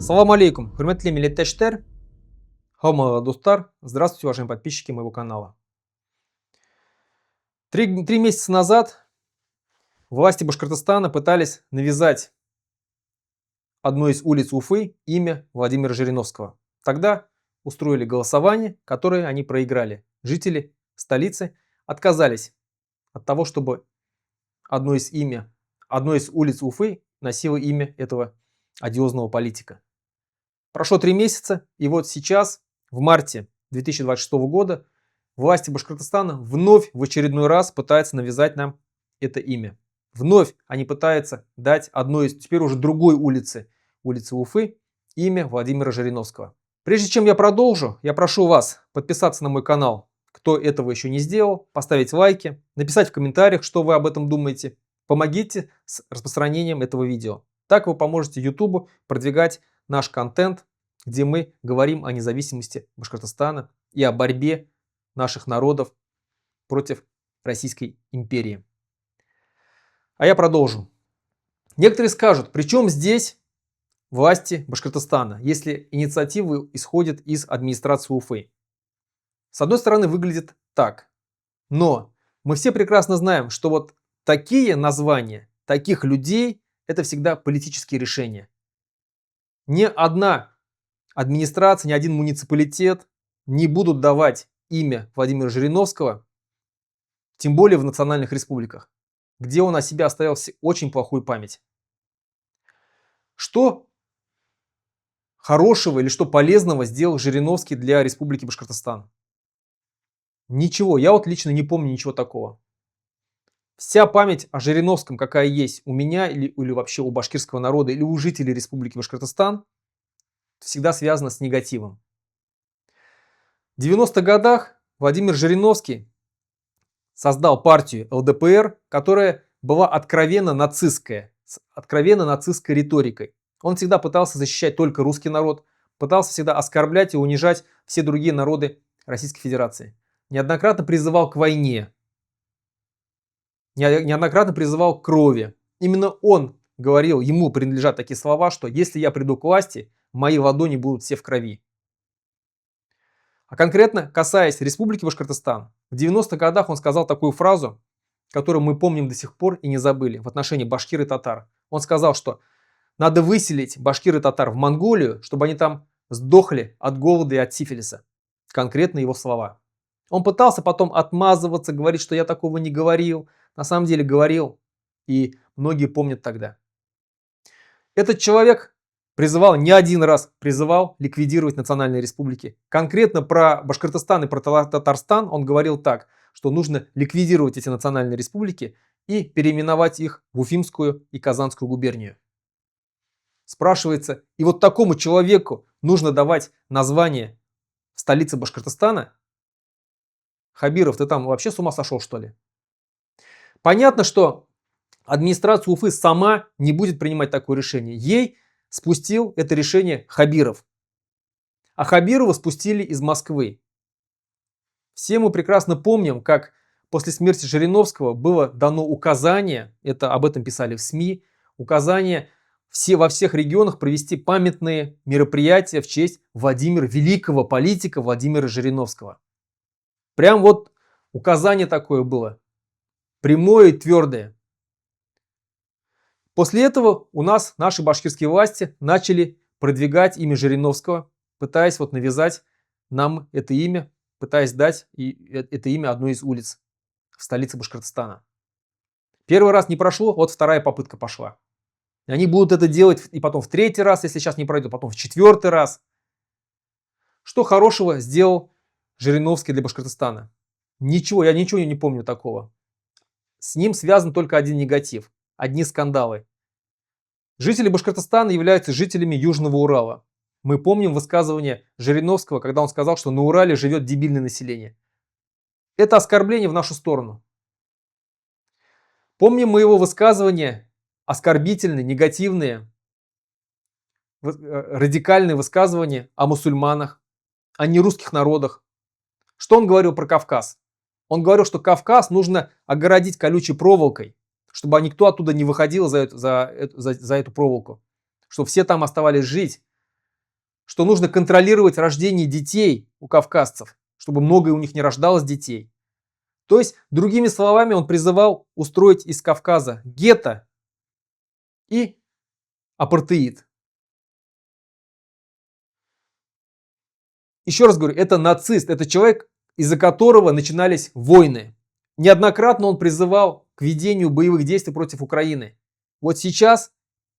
Салам алейкум, хурматли милләттәшләр, һаумалла достар, здравствуйте, уважаемые подписчики моего канала. Три месяца назад власти Башкортостана пытались навязать одной из улиц Уфы имя Владимира Жириновского. Тогда устроили голосование, которое они проиграли. Жители столицы отказались от того, чтобы одной из улиц Уфы носило имя этого одиозного политика. Прошло 3 месяца, и вот сейчас, в марте 2026 года, власти Башкортостана вновь в очередной раз пытаются навязать нам это имя. Вновь они пытаются дать одной из, теперь уже другой улице Уфы, имя Владимира Жириновского. Прежде чем я продолжу, я прошу вас подписаться на мой канал, кто этого еще не сделал, поставить лайки, написать в комментариях, что вы об этом думаете. Помогите с распространением этого видео. Так вы поможете YouTube продвигать наш контент, где мы говорим о независимости Башкортостана и о борьбе наших народов против Российской империи. А я продолжу. Некоторые скажут, при чем здесь власти Башкортостана, если инициатива исходит из администрации Уфы? С одной стороны, выглядит так. Но мы все прекрасно знаем, что вот такие названия, таких людей, это всегда политические решения. Ни одна администрация, ни один муниципалитет не будут давать имя Владимира Жириновского, тем более в национальных республиках, где он о себе оставил очень плохую память. Что хорошего или что полезного сделал Жириновский для Республики Башкортостан? Ничего, я вот лично не помню ничего такого. Вся память о Жириновском, какая есть у меня или вообще у башкирского народа, или у жителей Республики Башкортостан, всегда связана с негативом. В 90-х годах Владимир Жириновский создал партию ЛДПР, которая была откровенно нацистская, с откровенно нацистской риторикой. Он всегда пытался защищать только русский народ, пытался всегда оскорблять и унижать все другие народы Российской Федерации. Неоднократно призывал к войне, неоднократно призывал к крови. Именно он говорил, ему принадлежат такие слова, что если я приду к власти, мои ладони будут все в крови. А конкретно, касаясь Республики Башкортостан, в 90-х годах он сказал такую фразу, которую мы помним до сих пор и не забыли в отношении башкир и татар. Он сказал, что надо выселить башкир и татар в Монголию, чтобы они там сдохли от голода и от сифилиса. Конкретно его слова. Он пытался потом отмазываться, говорить, что я такого не говорил. На самом деле говорил, и многие помнят тогда. Этот человек не один раз призывал ликвидировать национальные республики. Конкретно про Башкортостан и про Татарстан он говорил так, что нужно ликвидировать эти национальные республики и переименовать их в Уфимскую и Казанскую губернию. Спрашивается, и вот такому человеку нужно давать название в столице Башкортостана? Хабиров, ты там вообще с ума сошел, что ли? Понятно, что администрация Уфы сама не будет принимать такое решение. Ей спустил это решение Хабиров. А Хабирова спустили из Москвы. Все мы прекрасно помним, как после смерти Жириновского было дано указание, об этом писали в СМИ, указание во всех регионах провести памятные мероприятия в честь великого политика Владимира Жириновского. Прям вот указание такое было. Прямое и твердое. После этого у нас наши башкирские власти начали продвигать имя Жириновского, пытаясь вот навязать нам это имя, пытаясь дать это имя одной из улиц в столице Башкортостана. Первый раз не прошло, вот вторая попытка пошла. И они будут это делать и потом в третий раз, если сейчас не пройдет, потом в четвертый раз. Что хорошего сделал Жириновский для Башкортостана? Ничего, я ничего не помню такого. С ним связан только один негатив, одни скандалы. Жители Башкортостана являются жителями Южного Урала. Мы помним высказывание Жириновского, когда он сказал, что на Урале живет дебильное население. Это оскорбление в нашу сторону. Помним мы его высказывания, оскорбительные, негативные, радикальные высказывания о мусульманах, о нерусских народах. Что он говорил про Кавказ? Он говорил, что Кавказ нужно огородить колючей проволокой, чтобы никто оттуда не выходил за эту проволоку, чтобы все там оставались жить. что нужно контролировать рождение детей у кавказцев, чтобы много у них не рождалось детей. То есть, другими словами, он призывал устроить из Кавказа гетто и апартеид. Еще раз говорю, это нацист, это человек, из-за которого начинались войны. Неоднократно он призывал к ведению боевых действий против Украины. Вот сейчас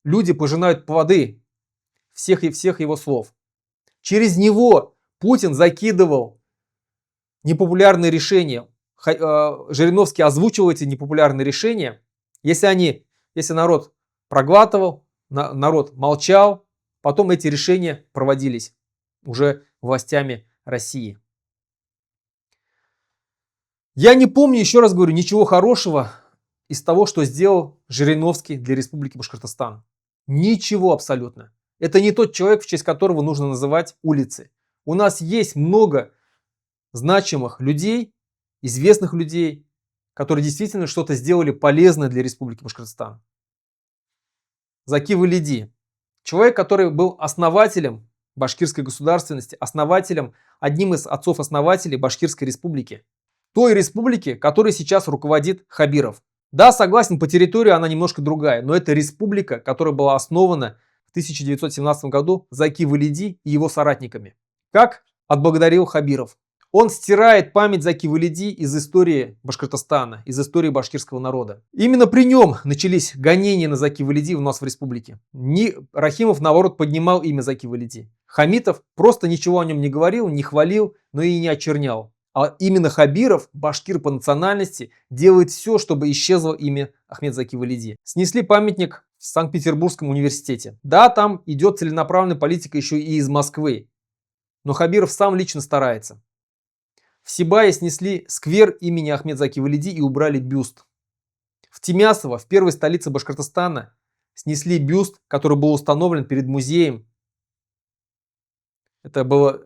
люди пожинают плоды всех его слов. Через него Путин закидывал непопулярные решения. Жириновский озвучивал эти непопулярные решения. Если народ проглатывал, народ молчал, потом эти решения проводились уже властями России. Я не помню, еще раз говорю, ничего хорошего из того, что сделал Жириновский для Республики Башкортостан. Ничего абсолютно. Это не тот человек, в честь которого нужно называть улицы. У нас есть много значимых людей, известных людей, которые действительно что-то сделали полезное для Республики Башкортостан. Заки Валиди. Человек, который был основателем башкирской государственности, одним из отцов-основателей Башкирской республики. Той республики, которой сейчас руководит Хабиров. Да, согласен, по территории она немножко другая, но это республика, которая была основана в 1917 году Заки Валиди и его соратниками. Как отблагодарил Хабиров? Он стирает память Заки Валиди из истории Башкортостана, из истории башкирского народа. Именно при нем начались гонения на Заки Валиди у нас в республике. Рахимов, наоборот, поднимал имя Заки Валиди. Хамитов просто ничего о нем не говорил, не хвалил, но и не очернял. А именно Хабиров, башкир по национальности, делает все, чтобы исчезло имя Ахмед Заки Валиди. Снесли памятник в Санкт-Петербургском университете. Да, там идет целенаправленная политика еще и из Москвы. Но Хабиров сам лично старается. В Сибае снесли сквер имени Ахмед Заки Валиди и убрали бюст. В Тимясово, в первой столице Башкортостана, снесли бюст, который был установлен перед музеем. Это было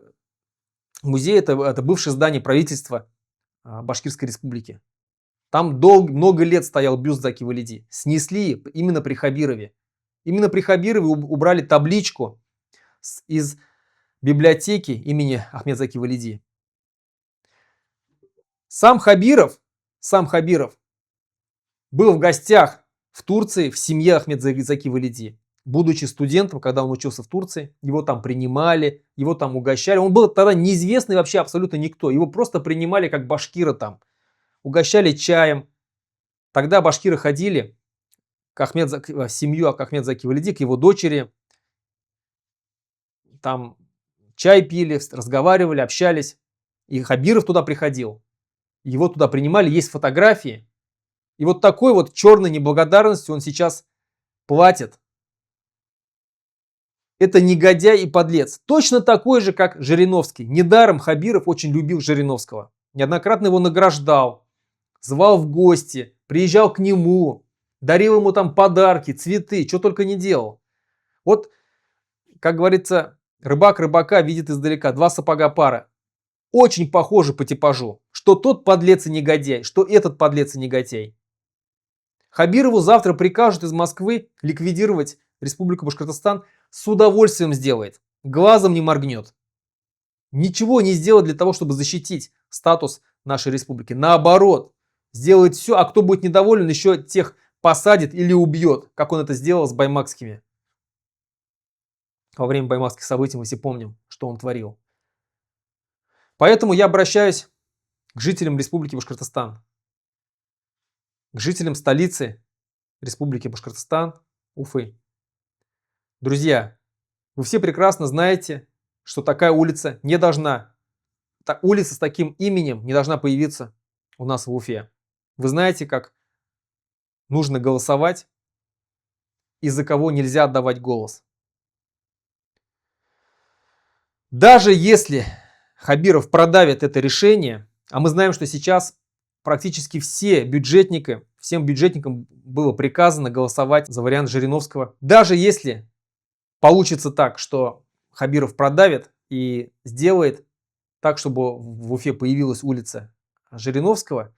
музей, это бывшее здание правительства Башкирской республики. Там много лет стоял бюст Заки Валиди. Снесли именно при Хабирове. Именно при Хабирове убрали табличку из библиотеки имени Ахмед Заки Валиди. Сам Хабиров был в гостях в Турции в семье Ахмед Заки Валиди. Будучи студентом, когда он учился в Турции, его там принимали, его там угощали. Он был тогда неизвестный вообще абсолютно никто. Его просто принимали как башкира там. Угощали чаем. Тогда башкиры ходили в семью Ахмед Заки Валиди, к его дочери. Там чай пили, разговаривали, общались. И Хабиров туда приходил. Его туда принимали, есть фотографии. И вот такой вот черной неблагодарностью он сейчас платит. Это негодяй и подлец. Точно такой же, как Жириновский. Недаром Хабиров очень любил Жириновского. Неоднократно его награждал, звал в гости, приезжал к нему, дарил ему там подарки, цветы, что только не делал. Вот, как говорится, рыбак рыбака видит издалека, два сапога пара. Очень похожи по типажу, что тот подлец и негодяй, что этот подлец и негодяй. Хабирову завтра прикажут из Москвы ликвидировать Республику Башкортостан, с удовольствием сделает, глазом не моргнет. Ничего не сделает для того, чтобы защитить статус нашей республики. Наоборот, сделает все, а кто будет недоволен, еще тех посадит или убьет, как он это сделал с баймакскими. Во время баймакских событий мы все помним, что он творил. Поэтому я обращаюсь к жителям Республики Башкортостан, к жителям столицы Республики Башкортостан, Уфы. Друзья, вы все прекрасно знаете, что такая улица не должна, улица с таким именем не должна появиться у нас в Уфе. Вы знаете, как нужно голосовать и за кого нельзя отдавать голос. Даже если Хабиров продавит это решение, а мы знаем, что сейчас практически всем бюджетникам было приказано голосовать за вариант Жириновского. Даже если получится так, что Хабиров продавит и сделает так, чтобы в Уфе появилась улица Жириновского,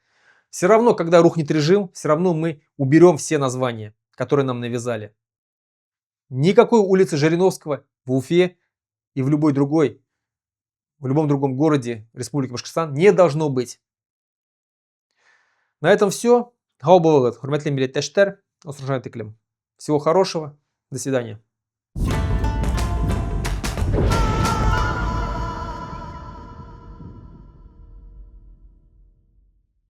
все равно, когда рухнет режим, все равно мы уберем все названия, которые нам навязали. Никакой улицы Жириновского в Уфе и в любом другом городе Республики Башкортостан не должно быть. На этом все. Всего хорошего. До свидания.